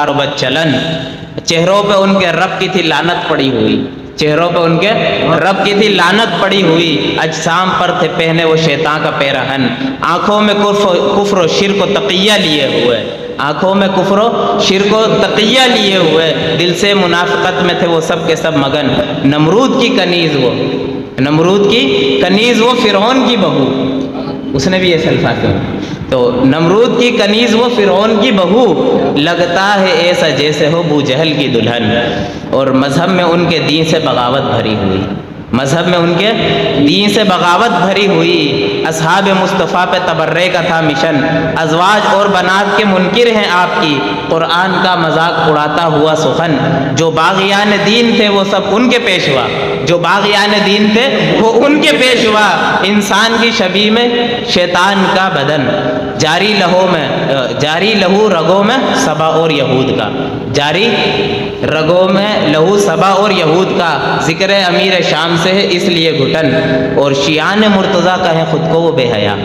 و بچلن، چہروں پہ ان کے رب کی تھی لعنت پڑی ہوئی، چہروں پہ ان کے رب کی تھی لعنت پڑی ہوئی، اجسام پر تھے پہنے وہ شیطان کا پیرہن، آنکھوں میں کفر و شرک و تقیہ لیے ہوئے، آنکھوں میں کفر و شرک و تقیہ لیے ہوئے، دل سے منافقت میں تھے وہ سب کے سب مگن، نمرود کی کنیز وہ، نمرود کی کنیز وہ فرعون کی بہو، اس نے بھی ایسے الفاظ کہے تو نمرود کی کنیز وہ فرعون کی بہو، لگتا ہے ایسا جیسے ہو بو جہل کی دلہن، اور مذہب میں ان کے دین سے بغاوت بھری ہوئی، مذہب میں ان کے دین سے بغاوت بھری ہوئی، اصحاب مصطفیٰ پہ تبرے کا تھا مشن، ازواج اور بنات کے منکر ہیں آپ کی، قرآن کا مذاق اڑاتا ہوا سخن، جو باغیان دین تھے وہ سب ان کے پیشوا، جو باغیان دین تھے وہ ان کے پیشوا، انسان کی شبیہ میں شیطان کا بدن، جاری لہو رگوں میں سبا اور یہود کا، جاری رگوں میں لہو سبا اور یہود کا، ذکر امیر شام سے ہے اس لیے گھٹن، اور شیعان مرتضیٰ کہیں خود کو وہ بے حیا،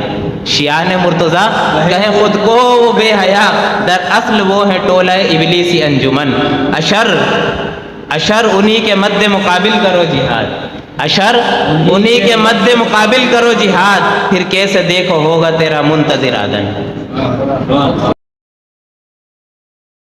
شیعان مرتضیٰ کہیں خود کو وہ بے حیا، در اصل وہ ہے ٹولہ ابلیسی انجمن، اشر انہی کے مد مقابل کرو جہاد، اشر انہی کے مد مقابل کرو جہاد، پھر کیسے دیکھو ہوگا تیرا منتظر آدن۔